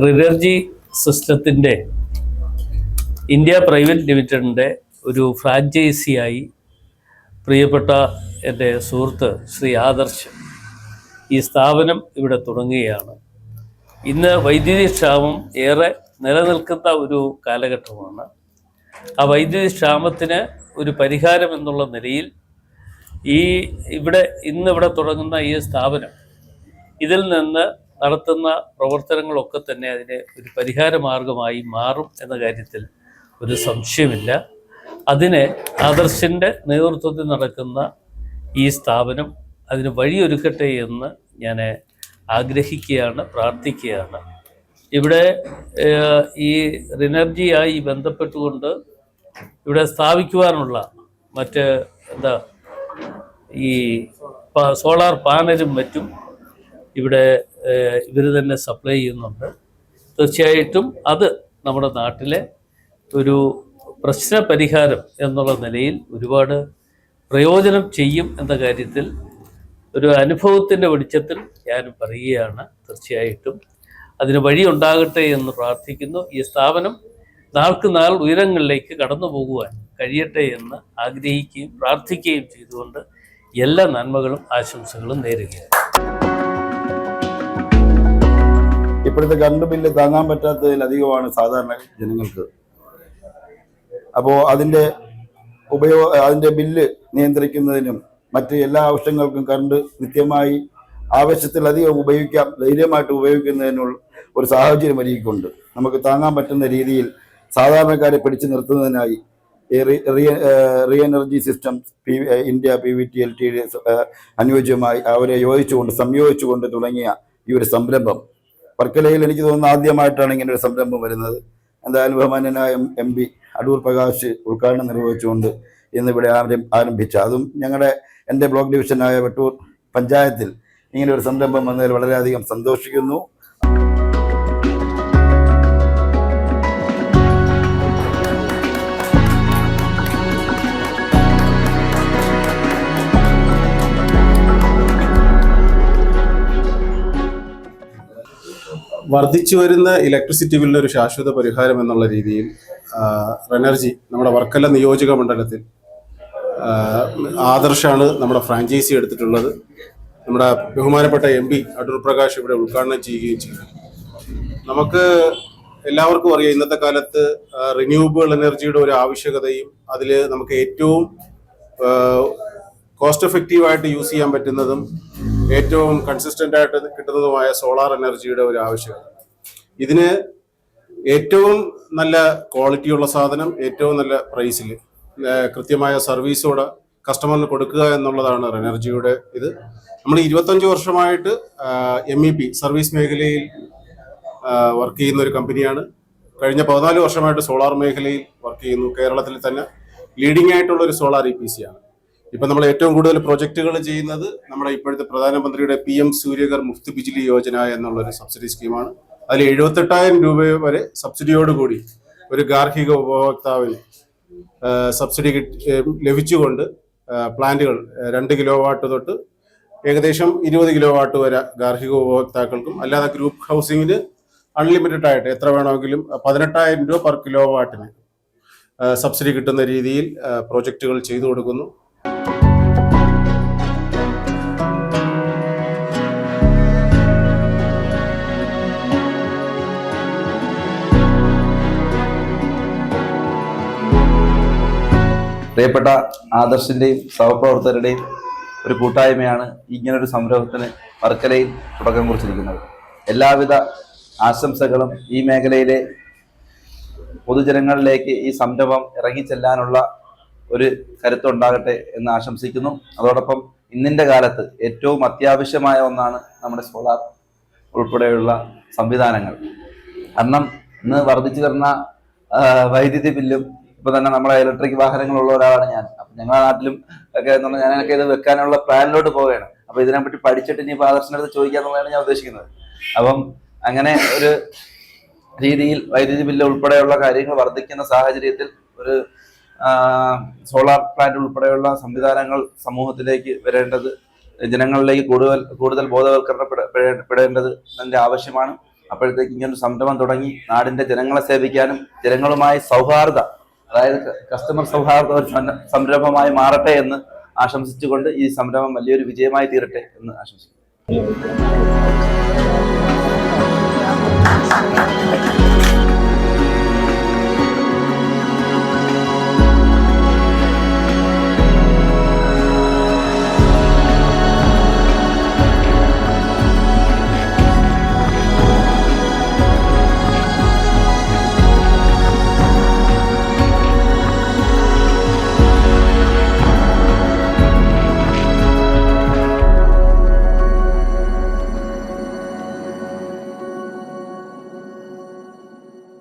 റിനർജി സിസ്റ്റത്തിൻ്റെ India private ലിമിറ്റഡിൻ്റെ ഒരു ഫ്രാഞ്ചൈസിയായി പ്രിയപ്പെട്ട എൻ്റെ സുഹൃത്ത് ശ്രീ ആദർശ് ഈ സ്ഥാപനം ഇവിടെ തുടങ്ങുകയാണ്. ഇന്ന് വൈദ്യുതി ക്ഷാമം ഏറെ നിലനിൽക്കുന്ന ഒരു കാലഘട്ടമാണ്. ആ വൈദ്യുതി ക്ഷാമത്തിന് ഒരു പരിഹാരം എന്നുള്ള നിലയിൽ ഇന്നിവിടെ തുടങ്ങുന്ന ഈ സ്ഥാപനം ഇതിൽ നിന്ന് നടത്തുന്ന പ്രവർത്തനങ്ങളൊക്കെ തന്നെ അതിന് ഒരു പരിഹാര മാർഗമായി മാറും എന്ന കാര്യത്തിൽ ഒരു സംശയമില്ല. അതിന് ആദർശിൻ്റെ നേതൃത്വത്തിൽ നടക്കുന്ന ഈ സ്ഥാപനം അതിന് വഴിയൊരുക്കട്ടെ എന്ന് ഞാൻ ആഗ്രഹിക്കുകയാണ്, പ്രാർത്ഥിക്കുകയാണ്. ഇവിടെ ഈ റിനർജിയായി ബന്ധപ്പെട്ടുകൊണ്ട് ഇവിടെ സ്ഥാപിക്കുവാനുള്ള മറ്റ് ഈ സോളാർ പാനലും മറ്റും ഇവിടെ ഇവർ തന്നെ സപ്ലൈ ചെയ്യുന്നുണ്ട്. തീർച്ചയായിട്ടും അത് നമ്മുടെ നാട്ടിലെ ഒരു പ്രശ്ന പരിഹാരം എന്നുള്ള നിലയിൽ ഒരുപാട് പ്രയോജനം ചെയ്യും എന്ന കാര്യത്തിൽ ഒരു അനുഭവത്തിൻ്റെ വെളിച്ചത്തിൽ ഞാൻ പറയുകയാണ്. തീർച്ചയായിട്ടും അതിന് വഴിയുണ്ടാകട്ടെ എന്ന് പ്രാർത്ഥിക്കുന്നു. ഈ സ്ഥാപനം നാൾക്ക് നാൾ ഉയരങ്ങളിലേക്ക് കടന്നു പോകുവാൻ കഴിയട്ടെ എന്ന് ആഗ്രഹിക്കുകയും പ്രാർത്ഥിക്കുകയും ചെയ്തുകൊണ്ട് എല്ലാ നന്മകളും ആശംസകളും നേരുകയാണ്. ഇപ്പോഴത്തെ കറണ്ട് ബില്ല് താങ്ങാൻ പറ്റാത്തതിലധികമാണ് സാധാരണ ജനങ്ങൾക്ക്. അപ്പോൾ അതിൻ്റെ ബില്ല് നിയന്ത്രിക്കുന്നതിനും മറ്റ് എല്ലാ ആവശ്യങ്ങൾക്കും കറണ്ട് കൃത്യമായി ആവശ്യത്തിലധികം ധൈര്യമായിട്ട് ഉപയോഗിക്കുന്നതിനുള്ള ഒരു സാഹചര്യം ഒരുക്കിക്കൊണ്ട് നമുക്ക് താങ്ങാൻ പറ്റുന്ന രീതിയിൽ സാധാരണക്കാരെ പിടിച്ചു നിർത്തുന്നതിനായി Re Energy Systems India PVT അനുയോജ്യമായി അവരെ സംയോജിച്ചുകൊണ്ട് തുടങ്ങിയ ഈ ഒരു സംരംഭം വർക്കലയിൽ എനിക്ക് തോന്നുന്നു ആദ്യമായിട്ടാണ് ഇങ്ങനെ ഒരു സംരംഭം വരുന്നത്. എന്തായാലും ബഹുമാന്യനായ MP അടൂർ പ്രകാശ് ഉദ്ഘാടനം നിർവഹിച്ചുകൊണ്ട് ഇന്നിവിടെ ആരംഭിച്ച അതും എൻ്റെ ബ്ലോക്ക് ഡിവിഷനായ വെട്ടൂർ പഞ്ചായത്തിൽ ഇങ്ങനെ ഒരു സംരംഭം വന്നതിൽ വളരെയധികം സന്തോഷിക്കുന്നു. വർദ്ധിച്ചു വരുന്ന ഇലക്ട്രിസിറ്റി ബില്ലിന് ഒരു ശാശ്വത പരിഹാരം എന്നുള്ള രീതിയിൽ റിനർജി നമ്മുടെ വർക്കല നിയോജക മണ്ഡലത്തിൽ ആദർശാണ് നമ്മുടെ ഫ്രാഞ്ചൈസി എടുത്തിട്ടുള്ളത്. നമ്മുടെ ബഹുമാനപ്പെട്ട MP അടൂർ പ്രകാശ് ഇവിടെ ഉദ്ഘാടനം ചെയ്യുകയും ചെയ്തു. നമുക്ക് എല്ലാവർക്കും അറിയാം, ഇന്നത്തെ കാലത്ത് റിന്യൂവബിൾ എനർജിയുടെ ഒരു ആവശ്യകതയും അതിൽ നമുക്ക് ഏറ്റവും കോസ്റ്റ് എഫക്റ്റീവായിട്ട് യൂസ് ചെയ്യാൻ പറ്റുന്നതും ഏറ്റവും കൺസിസ്റ്റന്റ് ആയിട്ട് കിട്ടുന്നതുമായ സോളാർ എനർജിയുടെ ഒരു ആവശ്യകത. ഇതിന് ഏറ്റവും നല്ല ക്വാളിറ്റിയുള്ള സാധനം ഏറ്റവും നല്ല പ്രൈസിൽ കൃത്യമായ സർവീസോടെ കസ്റ്റമറിന് കൊടുക്കുക എന്നുള്ളതാണ് റിനർജിയുടെ ഇത്. നമ്മൾ 25 വർഷമായിട്ട് MEP സർവീസ് മേഖലയിൽ വർക്ക് ചെയ്യുന്ന ഒരു കമ്പനിയാണ്. കഴിഞ്ഞ 14 വർഷമായിട്ട് സോളാർ മേഖലയിൽ വർക്ക് ചെയ്യുന്നു. കേരളത്തിൽ തന്നെ ലീഡിംഗ് ആയിട്ടുള്ള ഒരു സോളാർ EPC ആണ്. ഇപ്പം നമ്മൾ ഏറ്റവും കൂടുതൽ പ്രൊജക്റ്റുകൾ ചെയ്യുന്നത് നമ്മുടെ ഇപ്പോഴത്തെ പ്രധാനമന്ത്രിയുടെ PM സൂര്യഘർ മുഫ്ത് ബിജ്ലി യോജന എന്നുള്ളൊരു സബ്സിഡി സ്കീമാണ്. അതിൽ 78,000 രൂപ വരെ സബ്സിഡിയോടുകൂടി ഒരു ഗാർഹിക ഉപഭോക്താവിന് സബ്സിഡി ലഭിച്ചുകൊണ്ട് പ്ലാന്റുകൾ 2 കിലോവാട്ട് തൊട്ട് ഏകദേശം 20 കിലോവാട്ട് വരെ ഗാർഹിക ഉപഭോക്താക്കൾക്കും, അല്ലാതെ ഗ്രൂപ്പ് ഹൗസിങ്ങിന് അൺലിമിറ്റഡ് ആയിട്ട് എത്ര വേണമെങ്കിലും 18,000 രൂപ പെർ കിലോവാട്ടിന് സബ്സിഡി കിട്ടുന്ന രീതിയിൽ പ്രോജക്റ്റുകൾ ചെയ്തു കൊടുക്കുന്നു. പ്രിയപ്പെട്ട ആദർശിൻ്റെയും സഹപ്രവർത്തകരുടെയും ഒരു കൂട്ടായ്മയാണ് ഇങ്ങനൊരു സംരംഭത്തിന് വർക്കലയിൽ തുടക്കം കുറിച്ചിരിക്കുന്നത്. എല്ലാവിധ ആശംസകളും ഈ മേഖലയിലെ പൊതുജനങ്ങളിലേക്ക് ഈ സംരംഭം ഇറങ്ങിച്ചെല്ലാനുള്ള ഒരു കരുത്തുണ്ടാകട്ടെ എന്ന് ആശംസിക്കുന്നു. അതോടൊപ്പം ഇന്നിൻ്റെ കാലത്ത് ഏറ്റവും അത്യാവശ്യമായ ഒന്നാണ് നമ്മുടെ സോളാർ ഉൾപ്പെടെയുള്ള സംവിധാനങ്ങൾ. കാരണം ഇന്ന് വർദ്ധിച്ചു വരുന്ന വൈദ്യുതി ബില്ലും ഇപ്പൊ തന്നെ നമ്മളെ ഇലക്ട്രിക് വാഹനങ്ങളുള്ള ഒരാളാണ് ഞാൻ. അപ്പൊ ഞങ്ങളുടെ നാട്ടിലും ഒക്കെ ഞാനൊക്കെ ഇത് വെക്കാനുള്ള പ്ലാനിലോട്ട് പോവുകയാണ്. അപ്പൊ ഇതിനെപ്പറ്റി പഠിച്ചിട്ട് ഇനി ആദർശിനടുത്ത് ചോദിക്കാന്നുള്ളതാണ് ഞാൻ ഉദ്ദേശിക്കുന്നത്. അപ്പം അങ്ങനെ ഒരു രീതിയിൽ വൈദ്യുതി ബില്ല് ഉൾപ്പെടെയുള്ള കാര്യങ്ങൾ വർദ്ധിക്കുന്ന സാഹചര്യത്തിൽ ഒരു സോളാർ പ്ലാന്റ് ഉൾപ്പെടെയുള്ള സംവിധാനങ്ങൾ സമൂഹത്തിലേക്ക് വരേണ്ടത്, ജനങ്ങളിലേക്ക് കൂടുതൽ ബോധവൽക്കരണപ്പെടേണ്ടത് അതിൻ്റെ ആവശ്യമാണ്. അപ്പോഴത്തേക്ക് ഇങ്ങനൊരു സംരംഭം തുടങ്ങി നാടിന്റെ ജനങ്ങളെ സേവിക്കാനും ജനങ്ങളുമായി സൗഹാർദ്ദ, അതായത് കസ്റ്റമർ സൗഹാർദ്ദ ഒരു സംരംഭമായി മാറട്ടെ എന്ന് ആശംസിച്ചുകൊണ്ട് ഈ സംരംഭം വലിയൊരു വിജയമായി തീരട്ടെ എന്ന് ആശംസിക്കുന്നു.